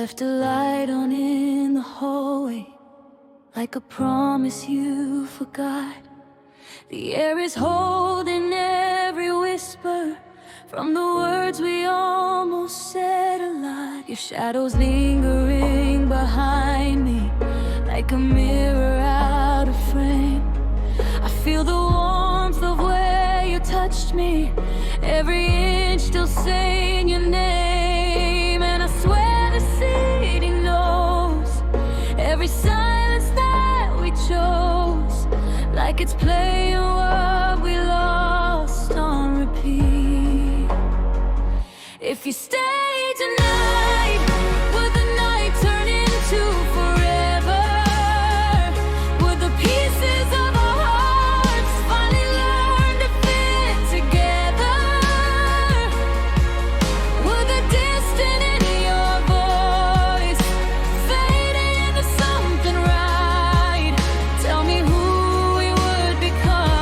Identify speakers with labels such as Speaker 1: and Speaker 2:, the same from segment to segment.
Speaker 1: left a light on in the hallway, like a promise you forgot. The air is holding every whisper from the words we almost said a lot. Your shadow's lingering behind me, like a mirror out of frame. I feel the warmth of where you touched me, every inch still saying your name. And I swear the city knows every silence that we chose, like it's playing what we lost on repeat. If you stay tonight, would the night turn into forever? Would the pieces of our hearts finally learn to fit together? Would the distant in your voice fade into something right? Tell me who we would become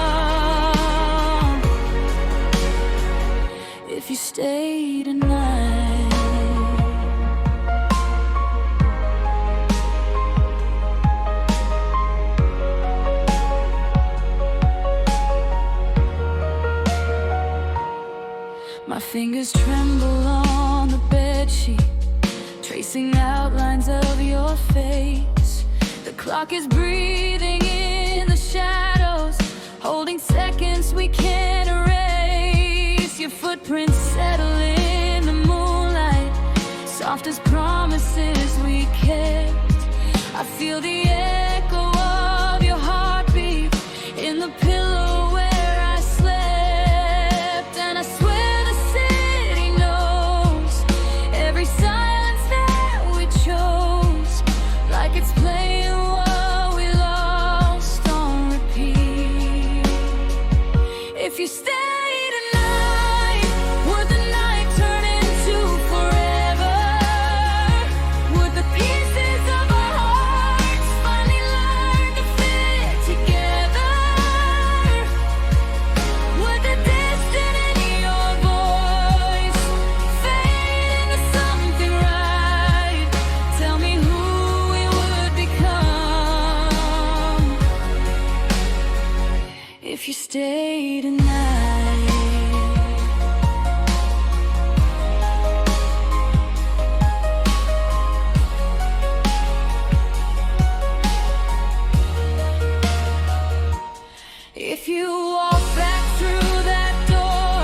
Speaker 1: if you stay tonight. My fingers tremble on the bedsheet, tracing outlines of your face. The clock is breathing in the shadows, holding seconds we can't erase. Your footprints settle in the moonlight, soft as promises we kept. I feel the echo of your heartbeat in the pillow where I slept. And I swear the city knows every silence that we chose, like it's playing what we lost on repeat. If you stay tonight, would the night turn into forever? Would the pieces of our hearts finally learn to fit together? Would the distant in your voice fade into something right? Tell me who we would become if you stay tonight. If you walk back through that door,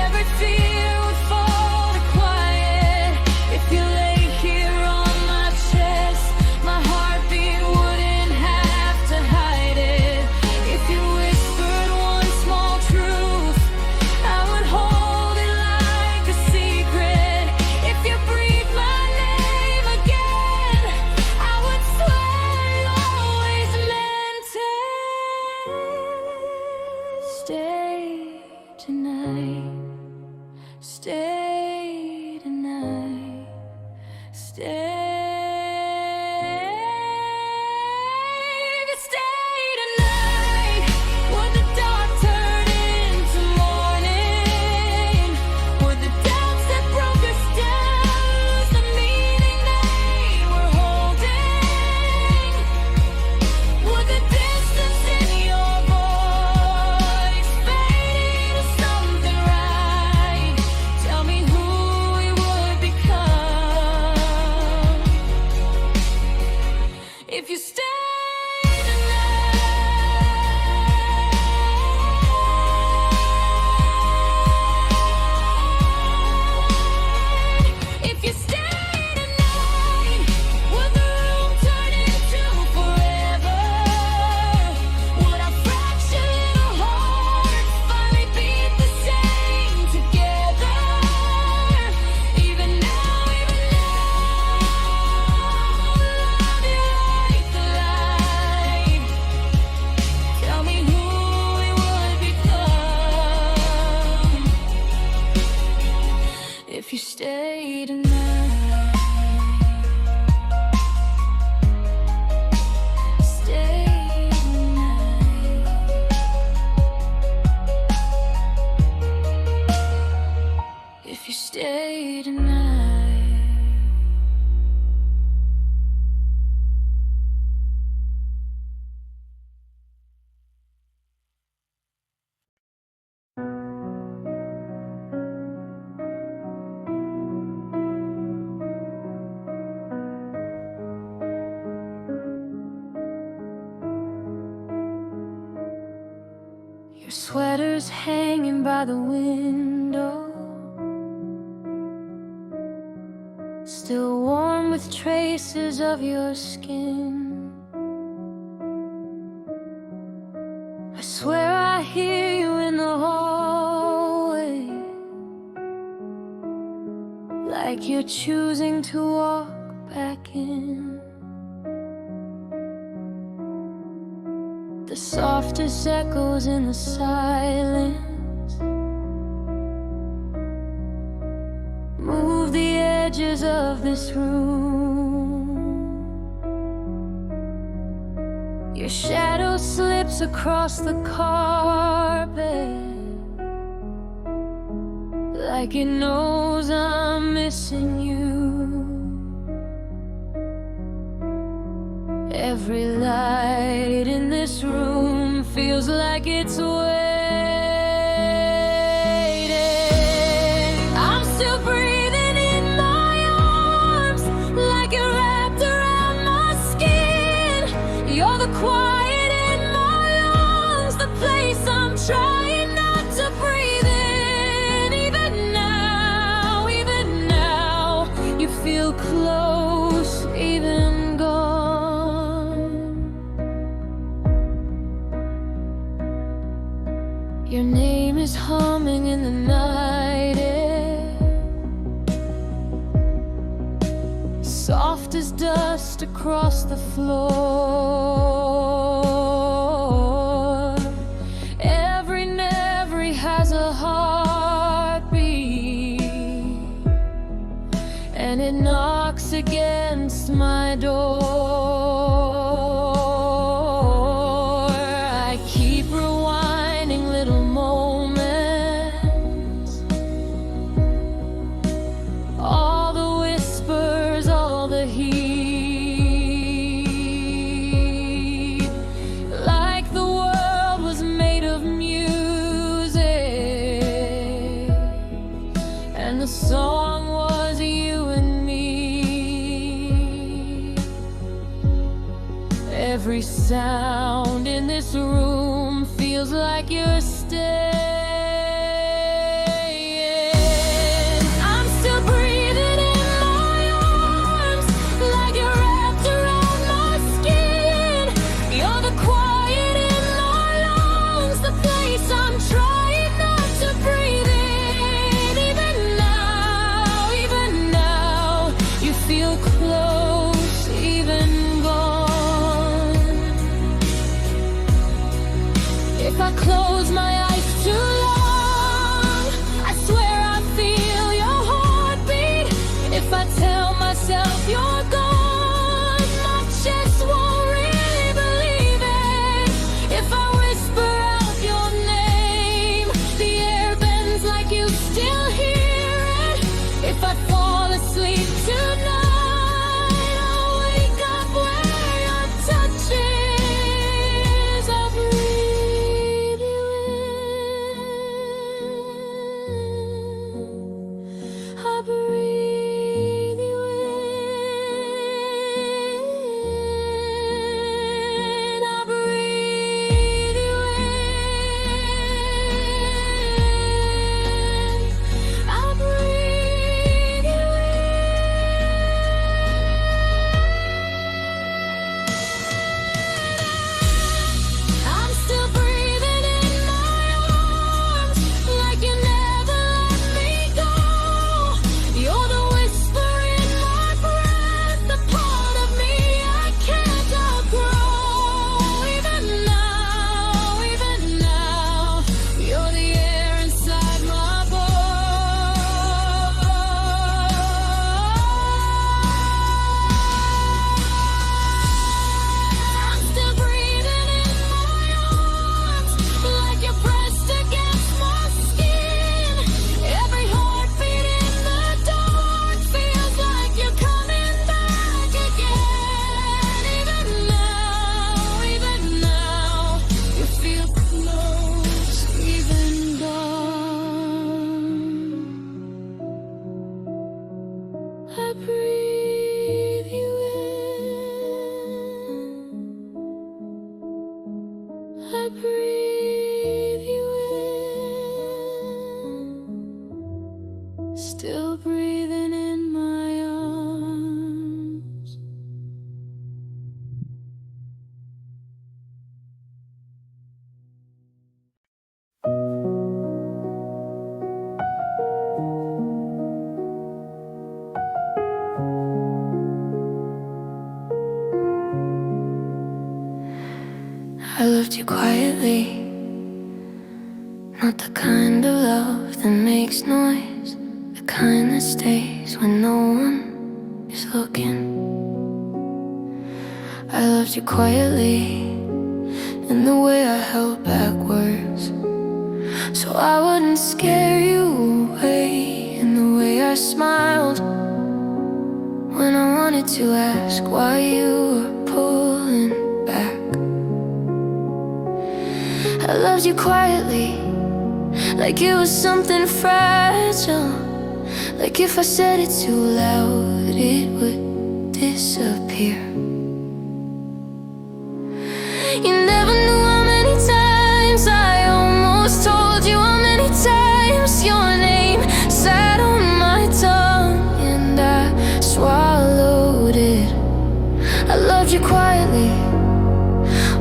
Speaker 1: every fear would fall to quiet. If you lay here on my chest, my heartbeat wouldn't have to hide it. If you whispered one small truth, I would hold it like a secret. If you breathed my name again, I would swear you always meant it. Stay tonight, stay tonight, stay. Stay tonight. Would the dark turn into morning? Would the doubts that broke us down lose the meaning they were holding? Would the distance in your voice fade into something right? Tell me who we would become Your sweater's hanging by the window, still warm with traces of your skin. I swear I hear you in the hallway, like you're choosing to walk back in. The softest echoes in the silence move the edges of this room. Your shadow slips across the carpet, like it knows I'm missing you. Every light in this room feels like it's waiting. I'm still breathing in my arms, like you're wrapped around my skin. You're the quiet in my lungs, the place I'm trying not to breathe in. Even now, you feel close, even gone. Your name is humming in the night air, soft as dust across the floor. Every has a heartbeat, and it knocks against my door. I keep rewinding little moments, all the whispers, all the heat, like the world was made of music, and the song was you and me. Every sound in this room feels like you're staying. I'm still breathing in my arms, like you're wrapped around my skin. You're the quiet in my lungs, the place I'm trying not to breathe in. Even now, you feel close, even gone. If I close my eyes too long, I swear I feel your heartbeat. If I tell myself you're gone, my chest won't really believe it. If I whisper out your name, the air bends like you still hear it. If I fall asleep tonight, I'll wake up where your touch is. I'll breathe you in. I breathe you in. loved you quietly. Not the kind of love that makes noise, the kind that stays when no one is looking. I loved you quietly, in the way I held back words, so I wouldn't scare you away, in the way I smiled when I wanted to ask why you were pulling back. I loved you quietly, like it was something fragile, like if I said it too loud it would disappear. You never knew how many times I almost told you, how many times your name sat on my tongue and I swallowed it. I loved you quietly,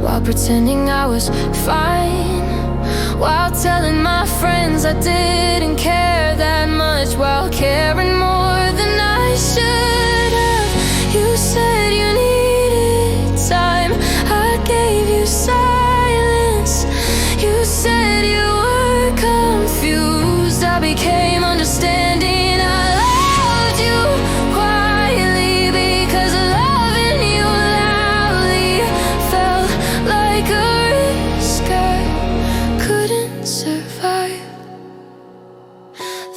Speaker 1: while pretending I was fine, while telling my friends I didn't care that much, while caring more than I should have. You said you needed time, I gave you silence. You said you were confused, I became understanding. I loved you quietly, because loving you loudly felt like a risk I couldn't survive.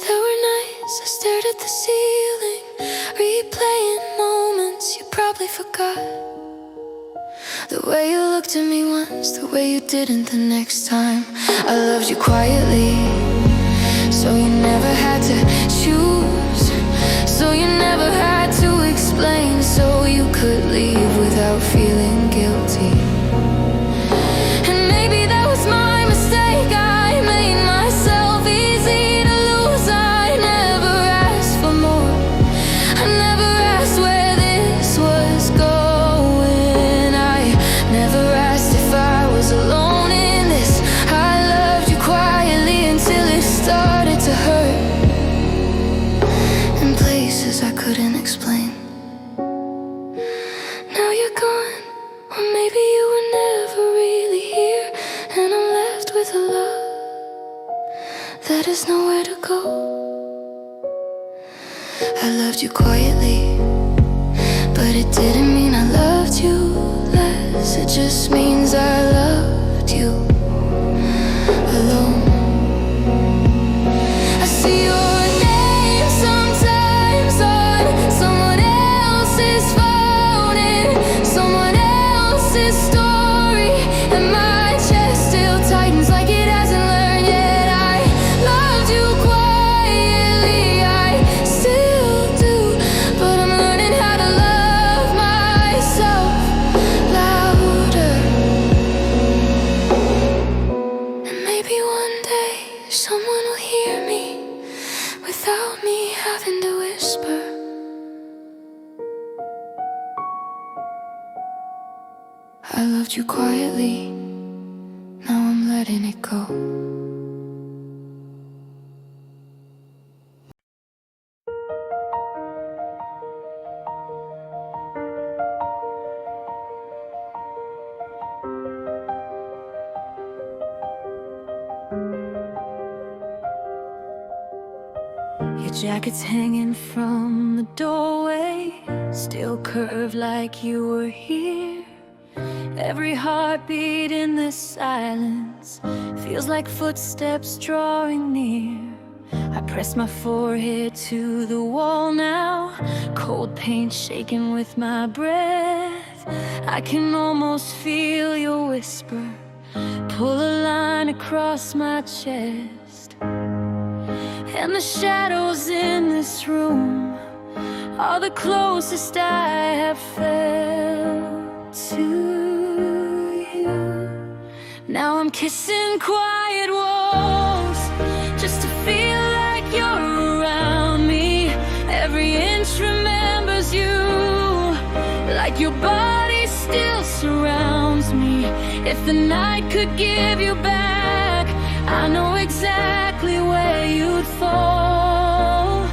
Speaker 1: There were nights I stared at the ceiling, replaying moments you probably forgot. The way you looked at me once, the way you didn't the next time. I loved you quietly, so you never had to choose, so you never had to explain, so you could leave without feeling guilty. And maybe that was my mistake, I made myself easy to lose. I never asked for more, I never asked where this was going, I never asked if I was alone in this. I loved you quietly until it started to hurt, in places I couldn't explain. Now you're gone, or maybe you were never really here, and I'm left with a love that has nowhere to go. I loved you quietly, but it didn't mean I loved you less. It just means I loved you alone. I see your name sometimes on someone else's phone, in someone else's story, and my chest still tightens like it hasn't learned yet. I loved you quietly, I still do, but I'm learning how to love myself louder. And maybe one day someone will hear me without me having to whisper. I loved you quietly, now I'm letting it go. Your jacket's hanging from the doorway, still curved like you were here. Every heartbeat in this silence feels like footsteps drawing near. I press my forehead to the wall now, cold paint shaking with my breath. I can almost feel your whisper pull a line across my chest. And the shadows in this room are the closest I have felt to you. Now I'm kissing quiet walls just to feel like you're around me. Every inch remembers you, like your body still surrounds me. If the night could give you back, I know exactly where you'd fall.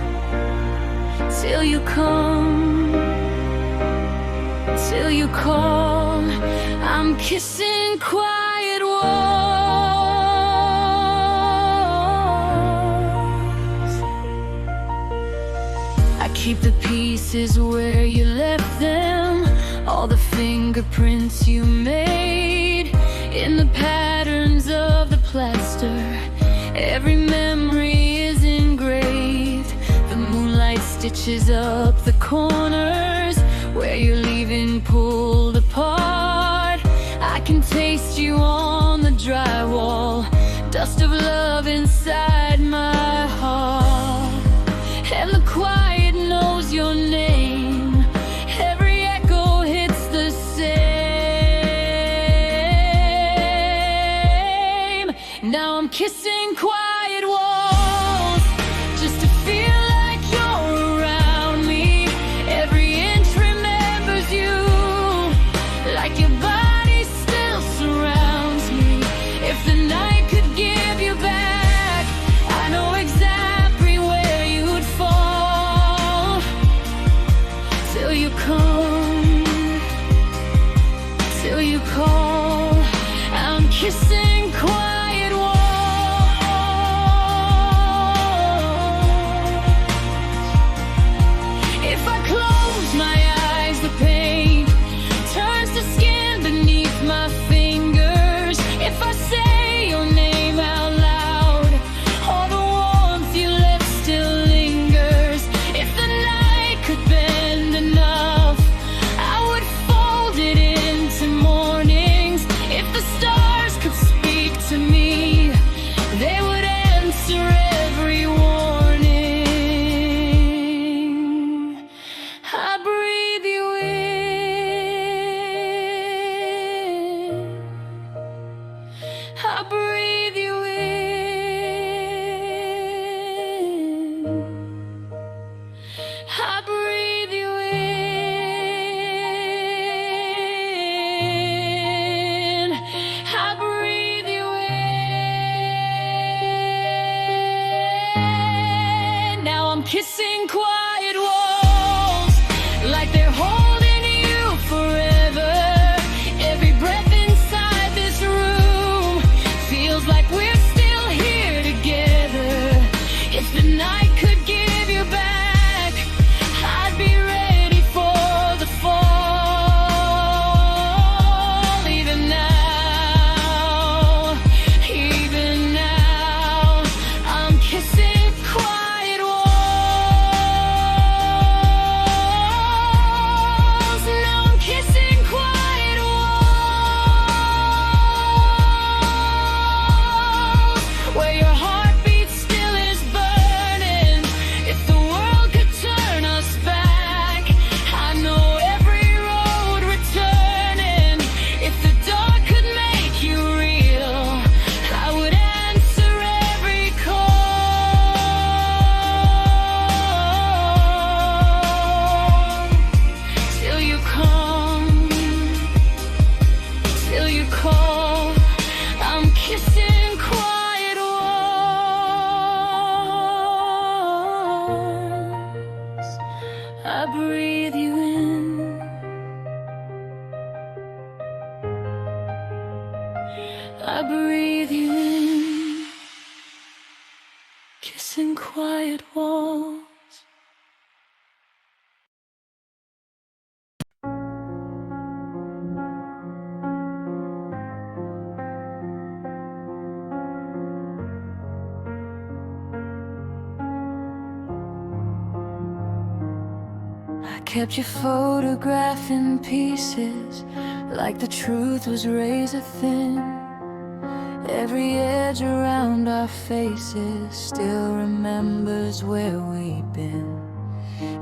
Speaker 1: Till you come, till you call. I'm kissing quiet walls. I keep the pieces where you left them, all the fingerprints you made in the patterns of the plaster. Every memory is engraved. The moonlight stitches up the corners where you're leaving pulled apart. I can taste you on the drywall, dust of love inside my heart. And the quiet knows your name, every echo hits the same. Now I'm kissing quiet walls just to feel like you're around me. Every inch remembers you, like your body still surrounds me. If the night could give you back, I know exactly where you'd fall. Till you come, till you call. I'm kissing quiet walls. If I close my eyes, the pain turns to skin beneath my fingers. If I say your name out loud, all the warmth you left still lingers. If the night could bend enough, I would fold it into mornings. If the stars could speak to me, they would answer every warning. I breathe you in, I breathe you in, I breathe you in, I breathe you in. Now I'm kissing quiet walls like they're holding you forever. Every breath inside this room feels like we're still here together. If the night could give you back, I'd be ready for the fall. Even now, I'm kissing quiet walls. Now I'm kissing quiet walls, where your heartbeat still is burning. If the world could turn us back, I know every road returning. If the dark could make you real, I would answer every call. Till you come, till you call. I'm kissing quiet walls. I breathe you in, I breathe you in. Kissing quiet walls. I kept your photograph in pieces, like the truth was razor thin. Every edge around our faces still remembers where we've been.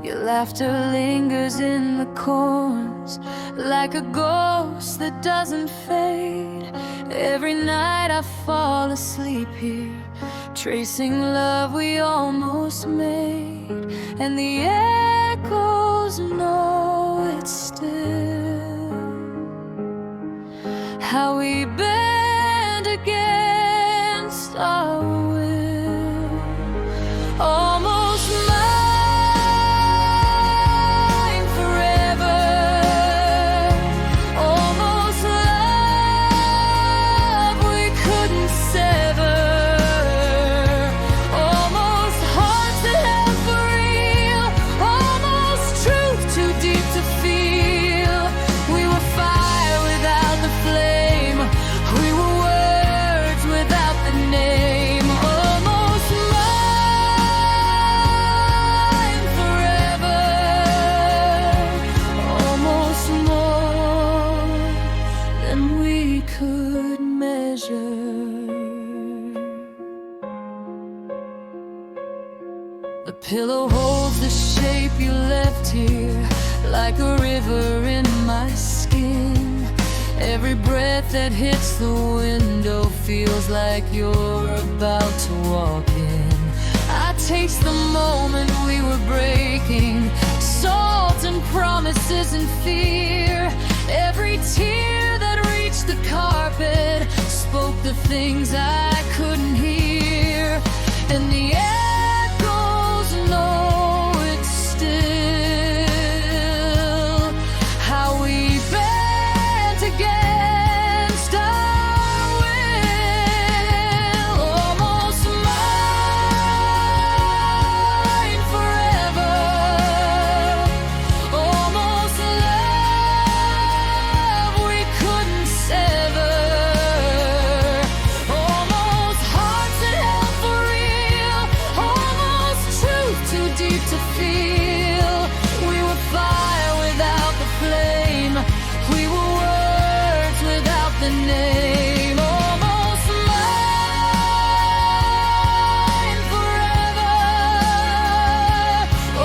Speaker 1: Your laughter lingers in the corners, like a ghost that doesn't fade. Every night I fall asleep here, tracing love we almost made. And the echoes know it's still how we bend against our will. Almost mine forever, almost love pillow holds the shape you left here, like a river in my skin. Every breath that hits the window feels like you're about to walk in. I taste the moment we were breaking, salt and promises and fear. Every tear that reached the carpet spoke the things I couldn't hear. And the echoes know it's still how we bent against our will. Almost mine forever, almost love we couldn't sever, almost hearts that held for real, almost truth too deep to feel. We were fire without the flame, we were words without the name. Almost mine forever,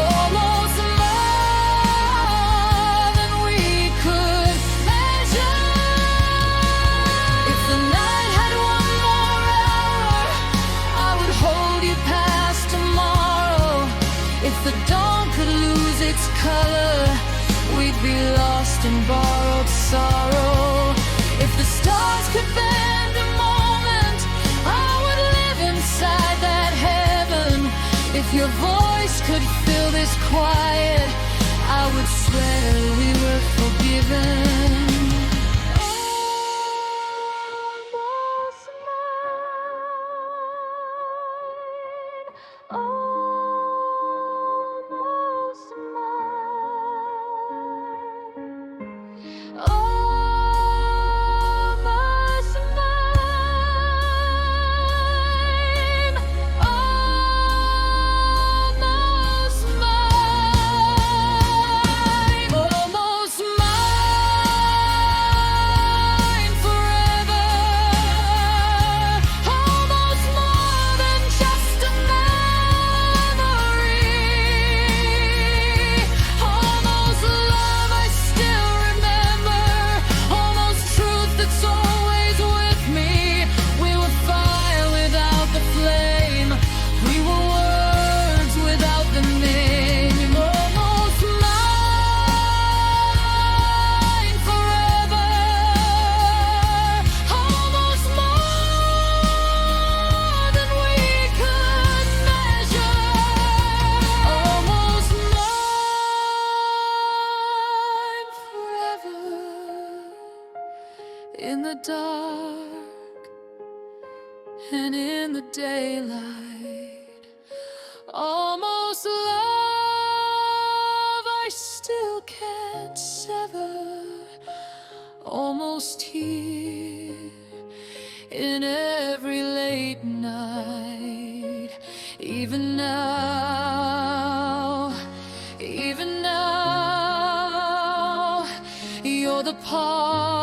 Speaker 1: almost more than we could measure. If the night had one more hour, I would hold you past tomorrow. If the dawn could lose its color, we'd be lost in borrowed sorrow. If the stars could bend a moment, I would live inside that heaven. If your voice could fill this quiet, I would swear we were forgiven. Almost mine, almost mine, almost mine, almost mine, almost mine forever, almost more than just a memory, almost love I still remember, almost truth that's always with me. We were fire without the flame, we were words without the name. Almost mine forever, almost more than we could measure, almost mine forever. In the dark and in the daylight, almost love I still can't sever, almost here in every late night. Even now, even now, you're the part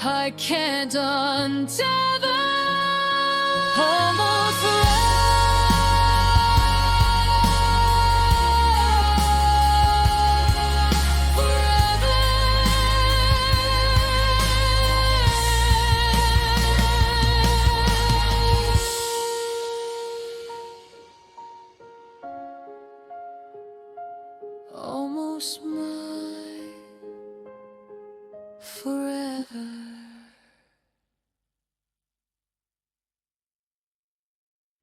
Speaker 1: I can't untether. Almost